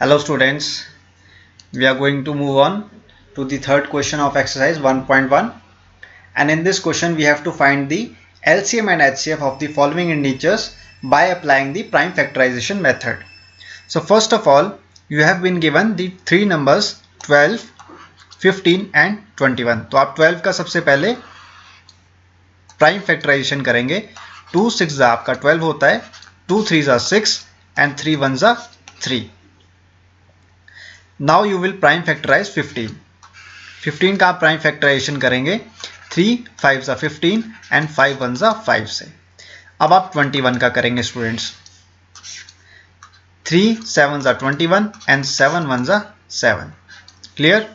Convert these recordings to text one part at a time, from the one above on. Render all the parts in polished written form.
Hello students, we are going to move on to the third question of exercise 1.1, and in this question we have to find the LCM and HCF of the following integers by applying the prime factorization method. So first of all, you have been given the three numbers 12, 15 and 21. तो आप 12 का सबसे पहले prime factorisation करेंगे. 2 6 आपका 12 होता है, 2 3 6 and 3 1 3. Now you will prime factorise 15. 15 का आप प्राइम फैक्टराइजेशन करेंगे 3 5 15 एंड 5 1 5 से. अब आप 21 का करेंगे स्टूडेंट्स. 3 7 21 एंड 7 1 7. क्लियर.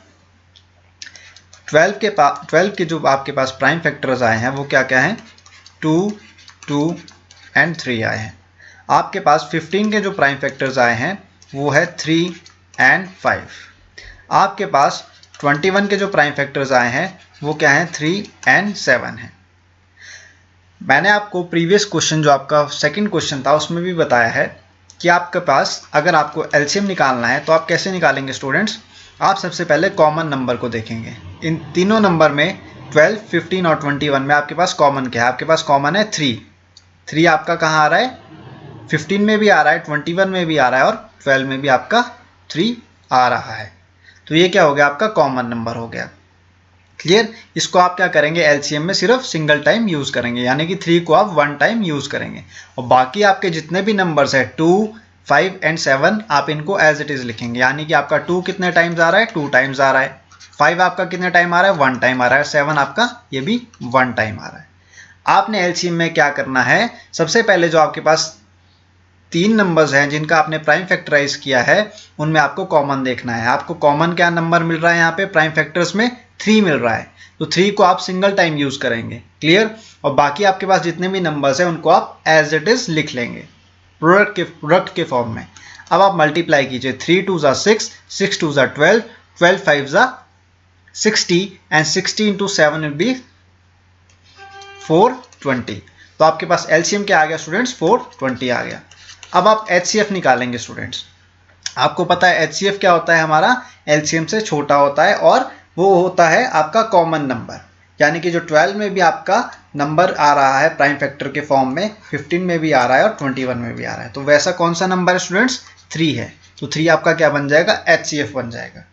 12 के जो आपके पास प्राइम फैक्टर्स आए हैं वो क्या क्या हैं? 2 2 एंड 3 आए हैं. आपके पास 15 के जो प्राइम फैक्टर्स आए हैं वो है 3 एंड 5. आपके पास 21 के जो प्राइम फैक्टर्स आए हैं वो क्या हैं? 3 एंड 7 हैं. मैंने आपको प्रीवियस क्वेश्चन जो आपका सेकंड क्वेश्चन था उसमें भी बताया है कि आपके पास अगर आपको एलसीएम निकालना है तो आप कैसे निकालेंगे स्टूडेंट्स? आप सबसे पहले कॉमन नंबर को देखेंगे. इन तीनों नंबर में 12, 15 और 21 में आपके पास कॉमन क्या है? आपके पास कॉमन है 3. 3 आपका कहाँ आ रहा है? 15 में भी आ रहा है, 21 में भी आ रहा है और 12 में भी आपका 3 आ रहा है. तो ये क्या हो गया? आपका कॉमन नंबर हो गया. क्लियर. इसको आप क्या करेंगे? एलसीएम में सिर्फ सिंगल टाइम यूज करेंगे, यानी कि 3 को आप 1 टाइम यूज करेंगे और बाकी आपके जितने भी नंबर्स है 2 5 एंड 7 आप इनको एज इट इज लिखेंगे. यानी कि आपका 2 कितने टाइम्स आ रहा है? 2 टाइम्स आ रहा है. 5 आपका कितने टाइम आ रहा है? 1 टाइम आ रहा है. 7 आपका ये भी 1 टाइम आ रहा है. आपने एलसीएम में क्या करना है? सबसे पहले जो आपके पास 3 नंबर्स हैं जिनका आपने प्राइम फैक्टराइज किया है उनमें आपको कॉमन देखना है. आपको कॉमन क्या नंबर मिल रहा है? यहाँ पे प्राइम फैक्टर्स में 3 मिल रहा है, तो 3 को आप सिंगल टाइम यूज करेंगे. क्लियर. और बाकी आपके पास जितने भी नंबर्स हैं उनको आप एज इट इज लिख लेंगे प्रोडक्ट के फॉर्म में. अब आप मल्टीप्लाई कीजिए. 3 2 6, 6 2 12, 12 5 60 एंड 60 इंटू 7 विल बी 420. तो आपके पास एलसीएम क्या आ गया स्टूडेंट्स? 420 आ गया. अब आप एचसीएफ निकालेंगे स्टूडेंट्स. आपको पता है एचसीएफ क्या होता है? हमारा एलसीएम से छोटा होता है और वो होता है आपका कॉमन नंबर. यानी कि जो 12 में भी आपका नंबर आ रहा है प्राइम फैक्टर के फॉर्म में, 15 में भी आ रहा है और 21 में भी आ रहा है, तो वैसा कौन सा नंबर है स्टूडेंट्स? 3 है. तो 3 आपका क्या बन जाएगा? एचसीएफ बन जाएगा.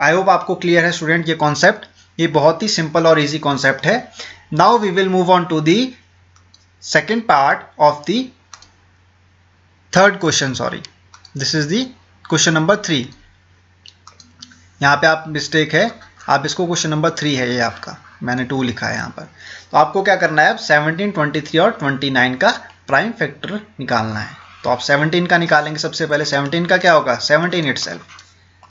आई होप आपको क्लियर है स्टूडेंट ये कॉन्सेप्ट. ये बहुत ही सिंपल और ईजी कॉन्सेप्ट है. Now we will move on to the second part of the third question. Sorry, this is the question number 3. यहाँ पे आप मिस्टेक है, आप इसको क्वेश्चन नंबर 3 है ये आपका, मैंने 2 लिखा है यहाँ पर. तो आपको क्या करना है? अब 17, 23 और 29 का प्राइम फैक्टर निकालना है. तो आप 17 का निकालेंगे सबसे पहले. 17 का क्या होगा? 17 इटसेल्फ.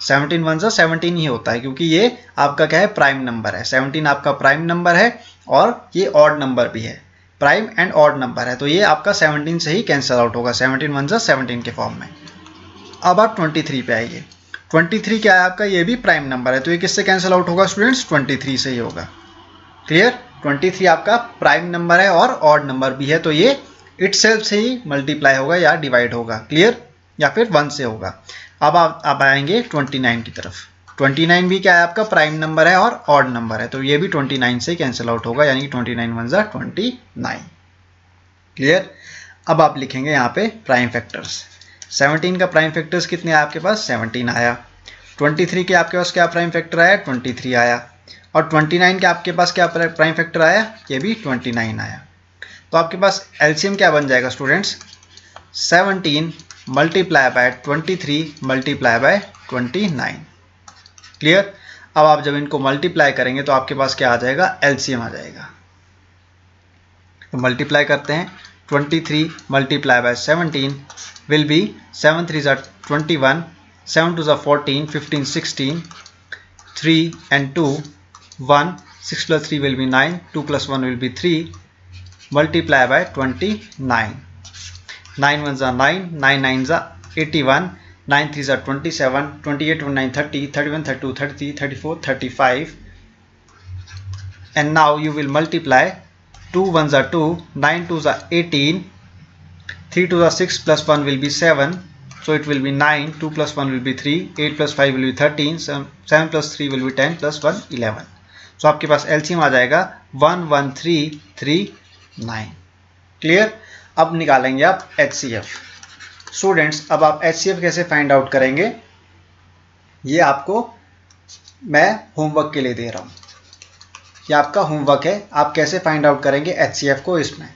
17 1 17 ही होता है क्योंकि ये आपका क्या है? प्राइम नंबर है. 17 आपका प्राइम नंबर है और ये ऑड नंबर भी है. प्राइम एंड ऑड नंबर है तो ये आपका 17 से ही कैंसिल आउट होगा. 17 1 17 के फॉर्म में. अब आप 23 पे आइए. 23 क्या है आपका? ये भी प्राइम नंबर है तो ये किससे कैंसिल आउट होगा स्टूडेंट्स? 23 से ही होगा. क्लियर. 23 आपका प्राइम नंबर है और ऑड नंबर भी है तो ये इटसेल्फ से ही मल्टीप्लाई होगा या डिवाइड होगा. क्लियर. या फिर 1 से होगा. अब आप आएंगे 29 की तरफ. 29 भी क्या है? आपका प्राइम नंबर है और ऑड नंबर है तो ये भी 29 से कैंसिल आउट होगा, यानी कि 29 1 29. क्लियर. अब आप लिखेंगे यहाँ पे प्राइम फैक्टर्स. 17 का प्राइम फैक्टर्स कितने आए आपके पास? 17 आया. 23 के आपके पास क्या प्राइम फैक्टर आया? 23 आया. और 29 के आपके पास क्या प्राइम फैक्टर आया? ये भी 29 आया. तो आपके पास एलसीएम क्या बन जाएगा students? 17 multiply by 23 multiply by 29. Clear. अब आप जब इनको मल्टीप्लाई करेंगे तो आपके पास क्या आ जाएगा? एलसीएम आ जाएगा. तो मल्टीप्लाई करते हैं. 23 multiply by 17 will be 7 3 21, 7 2 14, 15 16, 3 and 2 1, 6 plus 3 will be 9, 2 plus 1 will be 3, multiply by 29. 9 1s are 9, 9 9s are 81, 9 3s are 27, 28 1 9 30, 31 32 33, 34 35. And now you will multiply. 2 1s are 2, 9 2s are 18, 3 2s are 6 plus 1 will be 7, So it will be 9, 2 plus 1 will be 3, 8 plus 5 will be 13, 7 plus 3 will be 10 plus 1 11. So आपके पास LCM आ जाएगा 11339. Clear? अब निकालेंगे आप HCF. Students अब आप HCF कैसे find out करेंगे, ये आपको मैं होमवर्क के लिए दे रहा हूँ. ये आपका होमवर्क है, आप कैसे फाइंड आउट करेंगे HCF को इसमें.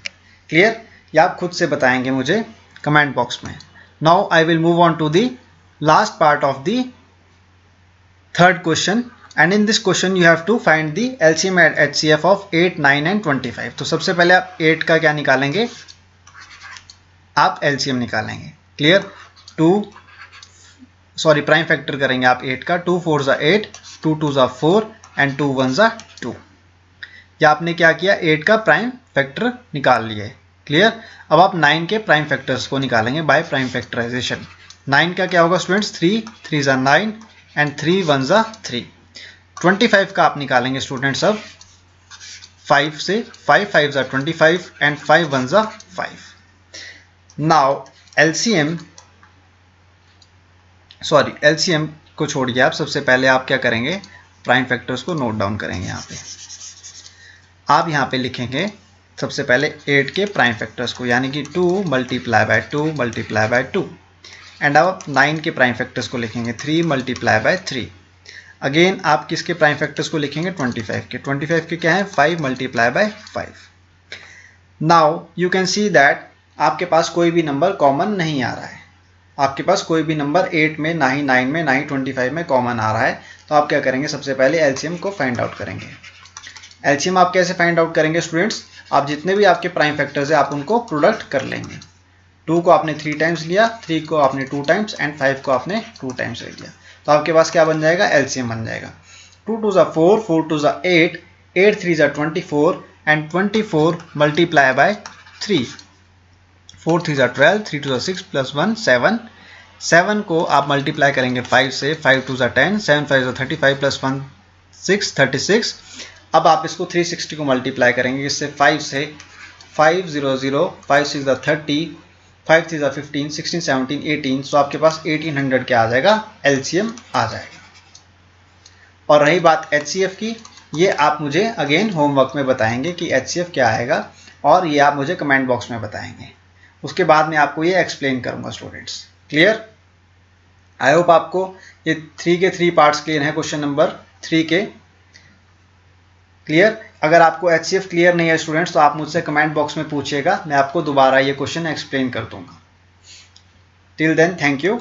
क्लियर? या आप खुद से बताएंगे मुझे कमेंट बॉक्स में. Now I will move on to the last part of the third question, and in this question you have to find the LCM and HCF of 8, 9 and 25. तो सबसे पहले आप 8 का क्या निकालेंगे, आप LCM निकालेंगे. क्लियर? प्राइम फैक्टर करेंगे आप 8 का. 2 4 ज़ा 8, 2 2 ज़ा 4 एंड 2 1 ज़ा 2. या आपने क्या किया, 8 का प्राइम फैक्टर निकाल लिए. क्लियर? अब आप 9 के प्राइम फैक्टर्स को निकालेंगे बाय प्राइम फैक्टराइजेशन. 9 का क्या होगा स्टूडेंट्स, 3 3 ज़ा 9 एंड 3 1 ज़ा 3. 25 का आप निकालेंगे स्टूडेंट्स अब 5 से. 5 5 ज़ा 25 एंड 5 1 ज़ा 5. नाउ LCM को छोड़िए आप. सबसे पहले आप क्या करेंगे, प्राइम फैक्टर्स को नोट डाउन करेंगे. यहाँ पे आप यहाँ पे लिखेंगे सबसे पहले 8 के प्राइम फैक्टर्स को, यानी कि 2 multiply by 2 multiply by 2. And आप 9 के प्राइम फैक्टर्स को लिखेंगे 3 मल्टीप्लाई बाय 3. अगेन आप किसके प्राइम फैक्टर्स को लिखेंगे, 25 के. 25 के क्या है, 5 multiply by 5. Now you can see that आपके पास कोई भी नंबर कॉमन नहीं आ रहा है. आपके पास कोई भी नंबर 8 में, ना ही 9 में, ना ही 25 में कॉमन आ रहा है. तो आप क्या करेंगे, सबसे पहले LCM को फाइंड आउट करेंगे. LCM आप कैसे फाइंड आउट करेंगे स्टूडेंट्स, आप जितने भी आपके प्राइम फैक्टर्स है आप उनको प्रोडक्ट कर लेंगे. 2 को आपने 3 टाइम्स लिया, 3 को आपने 2 टाइम्स एंड 5 को आपने 2 टाइम्स ले लिया. तो आपके पास क्या बन जाएगा, LCM बन जाएगा. 2 2 ज़ा 4, 4 2 ज़ा 8, 8 3 ज़ा 24 एंड 24 मल्टीप्लाई बाय 3. 4 3 ज़ा 12, 3 2 ज़ा 6 प्लस 1 7. 7 को आप मल्टीप्लाई करेंगे 5 से. 5 2 ज़ा 10, 7 5 ज़ा 35 प्लस 1 6 36. अब आप इसको 360 को मल्टीप्लाई करेंगे इससे 5 से. 5 0 0, 5 6 ज़ा 30, 5 3 ज़ा 15, 16 17 18. सो आपके पास 1800 क्या आ जाएगा, LCM आ जाएगा. और रही बात HCF की, ये आप मुझे अगेन होमवर्क में बताएंगे कि HCF क्या आएगा, और ये आप मुझे कमेंट बॉक्स में बताएंगे. उसके बाद मैं आपको ये एक्सप्लेन करूंगा स्टूडेंट्स. क्लियर? आई होप आपको ये 3 के 3 पार्ट्स क्लियर हैं क्वेश्चन नंबर 3 के. क्लियर? अगर आपको HCF क्लियर नहीं है स्टूडेंट्स तो आप मुझसे कमेंट बॉक्स में पूछिएगा, मैं आपको दोबारा ये क्वेश्चन एक्सप्लेन कर दूंगा. Till then thank you.